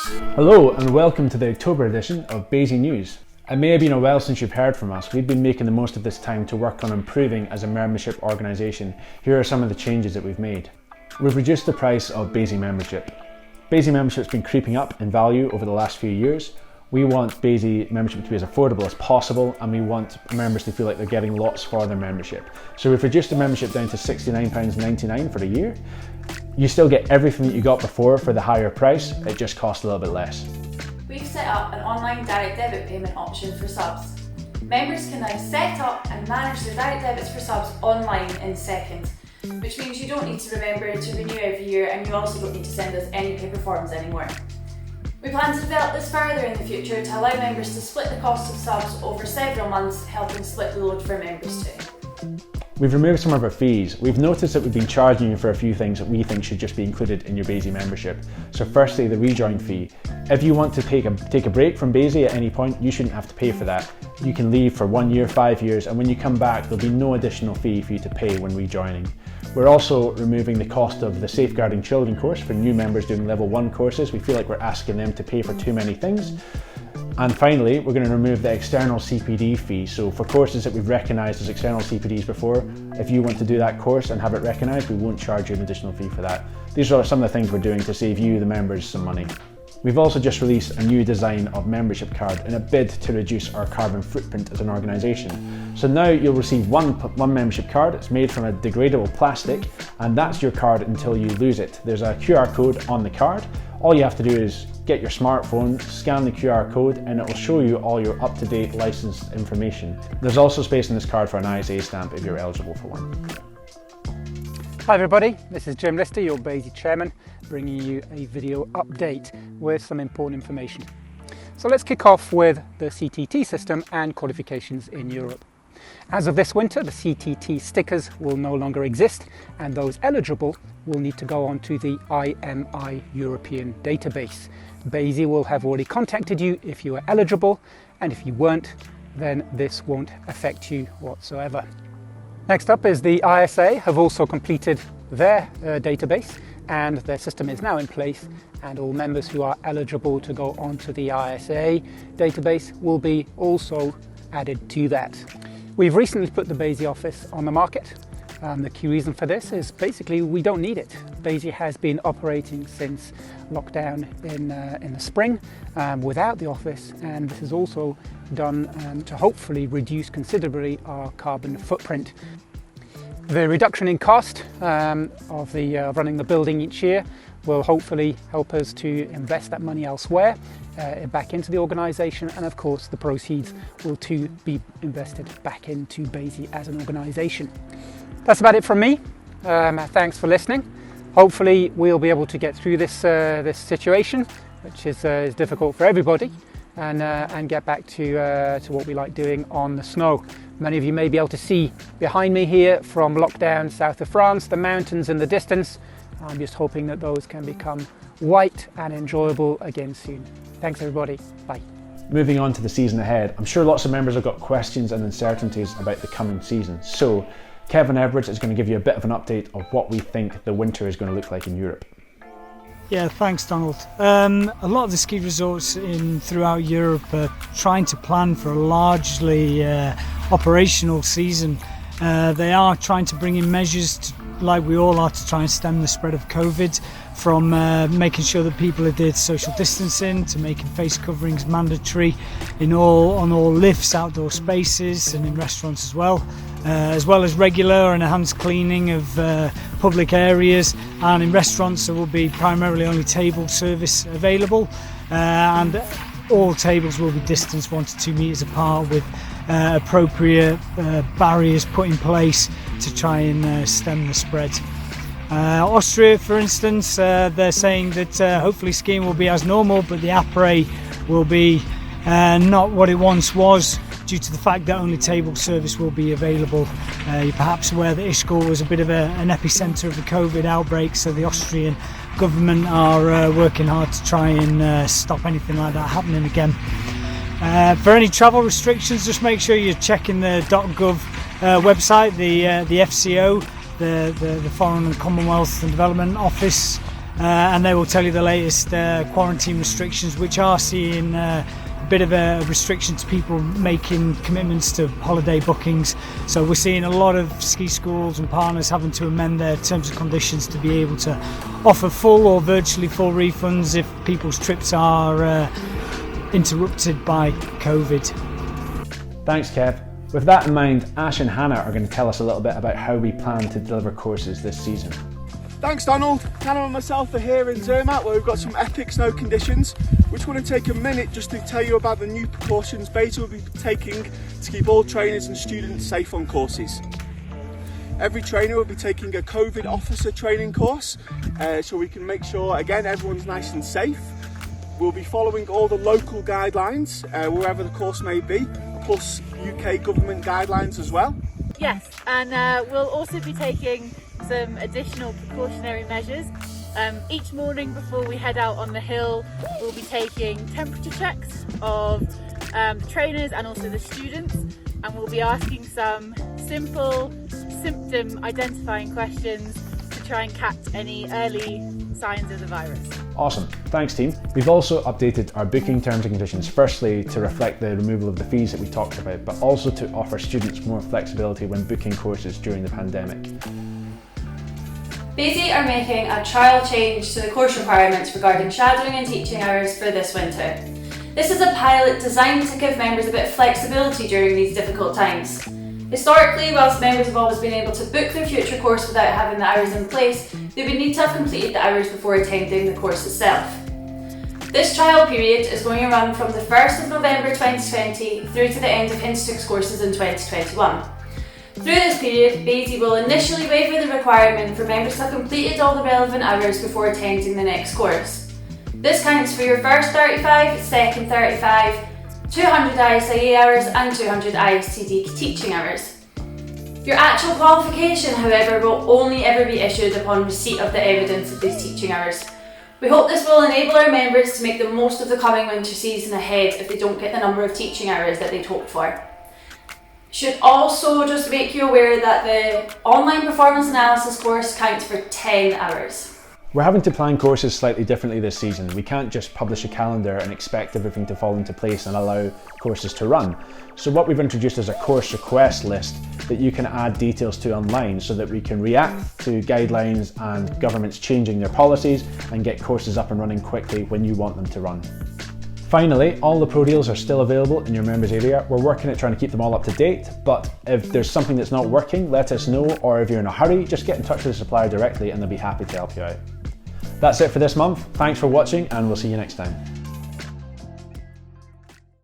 Hello and welcome to the October edition of BASI News. It may have been a while since you've heard from us. We've been making the most of this time to work on improving as a membership organisation. Here are some of the changes that we've made. We've reduced the price of BASI membership. BASI membership's been creeping up in value over the last few years. We want BASI membership to be as affordable as possible, and we want members to feel like they're getting lots for their membership. So we've reduced the membership down to £69.99 for a year. You still get everything that you got before for the higher price, it just costs a little bit less. We've set up an online direct debit payment option for subs. Members can now set up and manage their direct debits for subs online in seconds, which means you don't need to remember to renew every year, and you also don't need to send us any paper forms anymore. We plan to develop this further in the future to allow members to split the cost of subs over several months, helping split the load for members too. We've removed some of our fees. We've noticed that we've been charging you for a few things that we think should just be included in your BASI membership. So firstly, the rejoin fee. If you want to take a break from BASI at any point, you shouldn't have to pay for that. You can leave for 1 year, 5 years, and when you come back, there'll be no additional fee for you to pay when rejoining. We're also removing the cost of the Safeguarding Children course for new members doing level 1 courses. We feel like we're asking them to pay for too many things. And finally, we're going to remove the external CPD fee. So for courses that we've recognised as external CPDs before, if you want to do that course and have it recognised, we won't charge you an additional fee for that. These are some of the things we're doing to save you, the members, some money. We've also just released a new design of membership card in a bid to reduce our carbon footprint as an organisation. So now you'll receive one membership card. It's made from a degradable plastic, and that's your card until you lose it. There's a QR code on the card. All you have to do is get your smartphone, scan the QR code, and it will show you all your up-to-date licensed information. There's also space in this card for an ISA stamp if you're eligible for one. Hi everybody, this is Jim Lister, your BASI chairman, bringing you a video update with some important information. So let's kick off with the CTT system and qualifications in Europe. As of this winter, the CTT stickers will no longer exist, and those eligible will need to go onto the IMI European database. BASI will have already contacted you if you are eligible, and if you weren't, then this won't affect you whatsoever. Next up is the ISA have also completed their database, and their system is now in place, and all members who are eligible to go onto the ISA database will be also added to that. We've recently put the BASI office on the market. The key reason for this is basically we don't need it. BASI has been operating since lockdown in the spring without the office, and this is also done to hopefully reduce considerably our carbon footprint. The reduction in cost of running the building each year will hopefully help us to invest that money elsewhere, back into the organisation, and of course the proceeds will too be invested back into BASI as an organisation. That's about it from me. Thanks for listening. Hopefully we'll be able to get through this situation, which is difficult for everybody, and get back to what we like doing on the snow. Many of you may be able to see behind me here from lockdown south of France, the mountains in the distance. I'm just hoping that those can become white and enjoyable again soon. Thanks everybody, bye. Moving on to the season ahead, I'm sure lots of members have got questions and uncertainties about the coming season. So Kevin Edwards is going to give you a bit of an update of what we think the winter is going to look like in Europe. Yeah, thanks Donald. A lot of the ski resorts throughout Europe are trying to plan for a largely operational season. They are trying to bring in measures like we all are to try and stem the spread of COVID, from making sure that people adhere to social distancing, to making face coverings mandatory on all lifts, outdoor spaces and in restaurants as well as regular and enhanced cleaning of public areas, and in restaurants there will be primarily only table service available, and all tables will be distanced 1 to 2 metres apart, with appropriate barriers put in place to try and stem the spread. Austria, for instance, they're saying that hopefully skiing will be as normal, but the après will be not what it once was, due to the fact that only table service will be available. You're perhaps aware that Ischgl was a bit of an epicentre of the COVID outbreak, so the Austrian government are working hard to try and stop anything like that happening again. For any travel restrictions, just make sure you're checking the .gov website, the FCO, the Foreign and Commonwealth and Development Office and they will tell you the latest quarantine restrictions, which are seeing a bit of a restriction to people making commitments to holiday bookings. So we're seeing a lot of ski schools and partners having to amend their terms and conditions to be able to offer full or virtually full refunds if people's trips are interrupted by COVID. Thanks, Kev. With that in mind, Ash and Hannah are going to tell us a little bit about how we plan to deliver courses this season. Thanks, Donald. Hannah and myself are here in Zermatt, where we've got some epic snow conditions. We just want to take a minute just to tell you about the new precautions BASI will be taking to keep all trainers and students safe on courses. Every trainer will be taking a COVID officer training course, so we can make sure, again, everyone's nice and safe. We'll be following all the local guidelines, wherever the course may be, plus UK government guidelines as well. Yes, and we'll also be taking some additional precautionary measures. Each morning before we head out on the hill, we'll be taking temperature checks of the trainers and also the students, and we'll be asking some simple symptom identifying questions to try and catch any early signs of the virus. Awesome, thanks team. We've also updated our booking terms and conditions, firstly to reflect the removal of the fees that we talked about, but also to offer students more flexibility when booking courses during the pandemic. BASI are making a trial change to the course requirements regarding shadowing and teaching hours for this winter. This is a pilot designed to give members a bit of flexibility during these difficult times. Historically, whilst members have always been able to book their future course without having the hours in place, they would need to have completed the hours before attending the course itself. This trial period is going to run from the 1st of November 2020 through to the end of Instix courses in 2021. Through this period, BASI will initially waiver the requirement for members to have completed all the relevant hours before attending the next course. This counts for your first 35, second 35, 200 ISIE hours and 200 ISTD teaching hours. Your actual qualification, however, will only ever be issued upon receipt of the evidence of these teaching hours. We hope this will enable our members to make the most of the coming winter season ahead if they don't get the number of teaching hours that they'd hoped for. Should also just make you aware that the online performance analysis course counts for 10 hours. We're having to plan courses slightly differently this season. We can't just publish a calendar and expect everything to fall into place and allow courses to run. So what we've introduced is a course request list that you can add details to online so that we can react to guidelines and governments changing their policies and get courses up and running quickly when you want them to run. Finally, all the pro deals are still available in your members area. We're working at trying to keep them all up to date, but if there's something that's not working, let us know, or if you're in a hurry, just get in touch with the supplier directly and they'll be happy to help you out. That's it for this month. Thanks for watching and we'll see you next time.